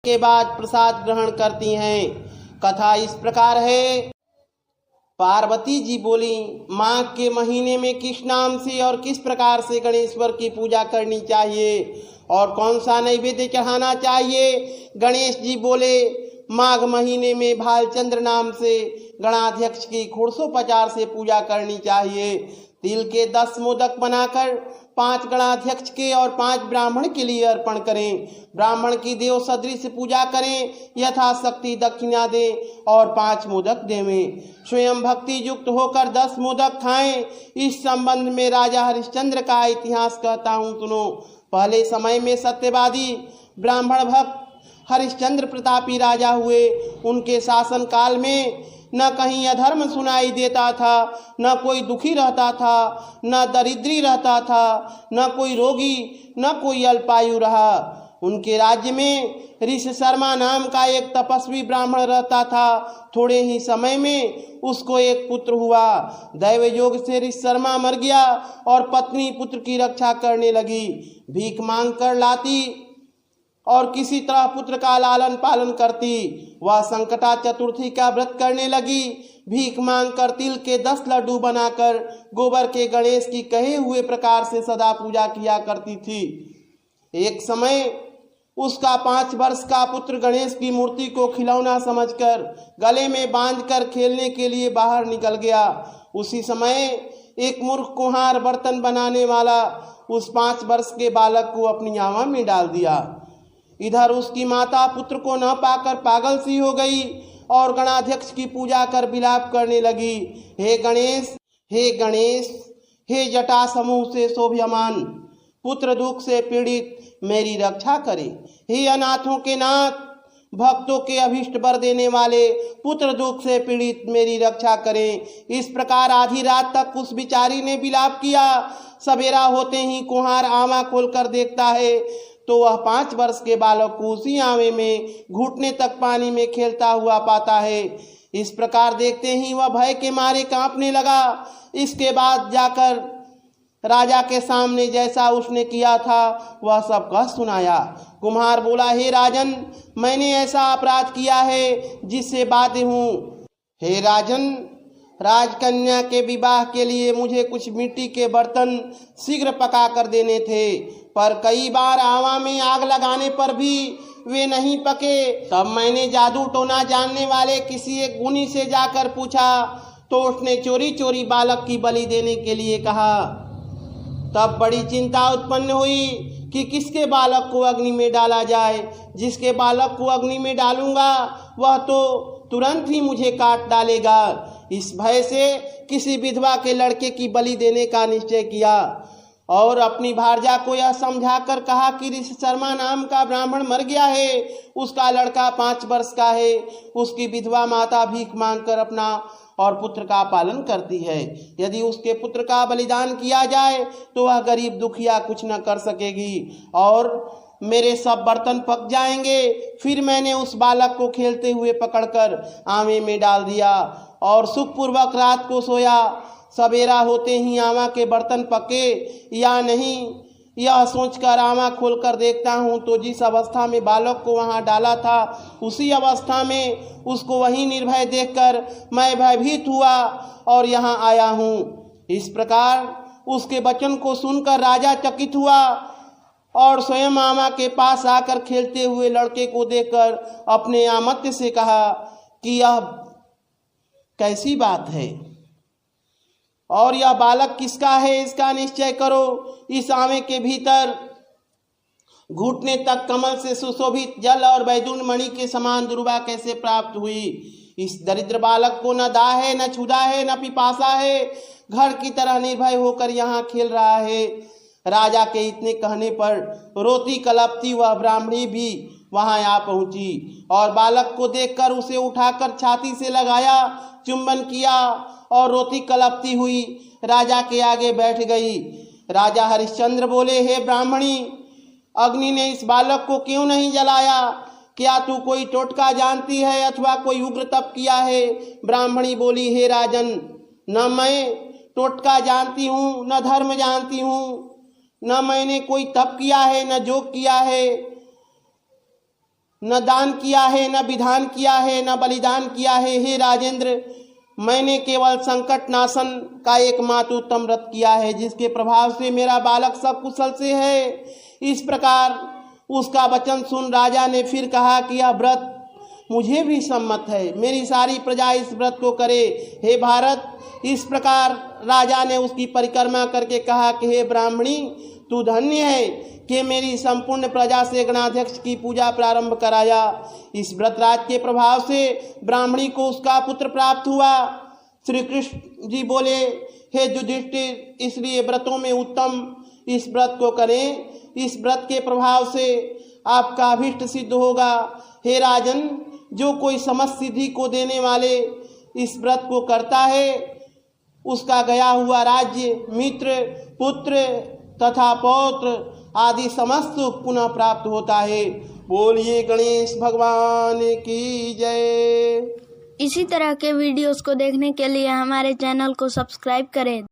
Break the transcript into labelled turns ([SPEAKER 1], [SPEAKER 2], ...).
[SPEAKER 1] के बाद प्रसाद ग्रहण करती हैं। कथा इस प्रकार है। पार्वती जी बोली, माघ के महीने में किस नाम से और किस प्रकार से गणेश्वर की पूजा करनी चाहिए और कौन सा नैवेद्य चढ़ाना चाहिए। गणेश जी बोले, माघ महीने में भालचंद्र नाम से गणाध्यक्ष की घोड़सोपचार से पूजा करनी चाहिए। तिल के 10 मोदक बनाकर 5 गणाध्यक्ष के और 5 ब्राह्मण के लिए अर्पण करें। ब्राह्मण की देव सदृश पूजा करें, यथाशक्ति दक्षिणा दें और 5 मोदक देवें। स्वयं भक्ति युक्त होकर 10 मोदक खाएं। इस संबंध में राजा हरिश्चंद्र का इतिहास कहता हूँ, सुनो। पहले समय में सत्यवादी ब्राह्मण भक्त हरिश्चंद्र प्रतापी राजा हुए। उनके शासन काल में न कहीं अधर्म सुनाई देता था, न कोई दुखी रहता था, न दरिद्री रहता था, न कोई रोगी, न कोई अल्पायु रहा। उनके राज्य में ऋषि शर्मा नाम का एक तपस्वी ब्राह्मण रहता था। थोड़े ही समय में उसको एक पुत्र हुआ। दैव योग से ऋषि शर्मा मर गया और पत्नी पुत्र की रक्षा करने लगी। भीख मांग कर लाती और किसी तरह पुत्र का लालन पालन करती। वह संकटा चतुर्थी का व्रत करने लगी। भीख मांग कर तिल के 10 लड्डू बनाकर गोबर के गणेश की कहे हुए प्रकार से सदा पूजा किया करती थी। एक समय उसका 5 वर्ष का पुत्र गणेश की मूर्ति को खिलौना समझकर गले में बांधकर खेलने के लिए बाहर निकल गया। उसी समय एक मूर्ख कुम्हार बर्तन बनाने वाला उस 5 वर्ष के बालक को अपनी आमा में डाल दिया। इधर उसकी माता पुत्र को न पाकर पागल सी हो गई और गणाध्यक्ष की पूजा कर विलाप करने लगी। हे गणेश, हे गणेश, हे जटा समूह से शोभ्यमान, पुत्र दुख से पीड़ित मेरी रक्षा करे। हे अनाथों के नाथ, भक्तों के अभिष्ट वर देने वाले, पुत्र दुख से पीड़ित मेरी रक्षा करें। इस प्रकार आधी रात तक उस बिचारी ने विलाप किया। सवेरा होते ही कुम्हार आमा खोलकर देखता है तो वह 5 वर्ष के बालक को उसी आवे में घुटने तक पानी में खेलता हुआ पाता है। इस प्रकार देखते ही वह भय के मारे कांपने लगा। इसके बाद जाकर राजा के सामने जैसा उसने किया था वह सब कह सुनाया। कुम्हार बोला, हे राजन, मैंने ऐसा अपराध किया है जिससे बाध्य हूँ। हे राजन, राजकन्या के विवाह के लिए मुझे कुछ मिट्टी के बर्तन शीघ्र पका कर देने थे, पर कई बार आवा में आग लगाने पर भी वे नहीं पके। तब मैंने जादू टोना जानने वाले किसी एक गुनी से जाकर पूछा तो उसने चोरी चोरी बालक की बलि देने के लिए कहा। तब बड़ी चिंता उत्पन्न हुई कि किसके बालक को अग्नि में डाला जाए। जिसके बालक को अग्नि में डालूंगा वह तो तुरंत ही मुझे काट डालेगा। इस भय से किसी विधवा के लड़के की बलि देने का निश्चय किया और अपनी भार्या को यह समझाकर कहा कि ऋषि शर्मा नाम का ब्राह्मण मर गया है। उसका लड़का 5 वर्ष का है। उसकी विधवा माता भीख मांगकर अपना और पुत्र का पालन करती है। यदि उसके पुत्र का बलिदान किया जाए तो वह गरीब दुखिया कुछ न कर सकेगी और मेरे सब बर्तन पक जाएंगे। फिर मैंने उस बालक को खेलते हुए पकड़कर आमे में डाल दिया और सुखपूर्वक रात को सोया। सवेरा होते ही आमा के बर्तन पके या नहीं यह सोचकर आमा खोलकर देखता हूँ तो जिस अवस्था में बालक को वहाँ डाला था उसी अवस्था में उसको वहीं निर्भय देखकर मैं भयभीत हुआ और यहाँ आया हूँ। इस प्रकार उसके वचन को सुनकर राजा चकित हुआ और स्वयं आमा के पास आकर खेलते हुए लड़के को देखकर अपने आमत्य से कहा कि यह कैसी बात है और यह बालक किसका है, इसका निश्चय करो। इस आमे के भीतर घुटने तक कमल से सुशोभित जल और वैदुन मणि के समान दुर्वा कैसे प्राप्त हुई। इस दरिद्र बालक को न दाह है, न क्षुधा है, न पिपासा है। घर की तरह निर्भय होकर यहाँ खेल रहा है। राजा के इतने कहने पर रोती कलपती वह ब्राह्मणी भी वहां आ पहुंची और बालक को देखकर उसे उठाकर छाती से लगाया, चुंबन किया और रोती कलपती हुई राजा के आगे बैठ गई। राजा हरिश्चंद्र बोले, हे ब्राह्मणी, अग्नि ने इस बालक को क्यों नहीं जलाया? क्या तू कोई टोटका जानती है अथवा कोई उग्र तप किया है? ब्राह्मणी बोली, हे राजन, न मैं टोटका जानती हूँ, न धर्म जानती हूँ, न मैंने कोई तप किया है, न जोग किया है। न दान किया है, न विधान किया है, न बलिदान किया है। हे राजेंद्र, मैंने केवल संकट नाशन का एकमात्र उत्तम व्रत किया है, जिसके प्रभाव से मेरा बालक सब कुशल से है। इस प्रकार उसका वचन सुन राजा ने फिर कहा कि यह व्रत मुझे भी सम्मत है, मेरी सारी प्रजा इस व्रत को करे। हे भारत, इस प्रकार राजा ने उसकी परिक्रमा करके कहा कि हे ब्राह्मणी, तू धन्य है कि मेरी संपूर्ण प्रजा से गणाध्यक्ष की पूजा प्रारंभ कराया। इस व्रतराज के प्रभाव से ब्राह्मणी को उसका पुत्र प्राप्त हुआ। श्री कृष्ण जी बोले, हे युधिष्ठिर, इसलिए व्रतों में उत्तम इस व्रत को करें। इस व्रत के प्रभाव से आपका अभिष्ट सिद्ध होगा। हे राजन, जो कोई समस्त सिद्धि को देने वाले इस व्रत को करता है, उसका गया हुआ राज्य, मित्र, पुत्र तथा पौत्र आदि समस्त पुनः प्राप्त होता है। बोलिए गणेश भगवान की जय।
[SPEAKER 2] इसी तरह के वीडियोस को देखने के लिए हमारे चैनल को सब्सक्राइब करें।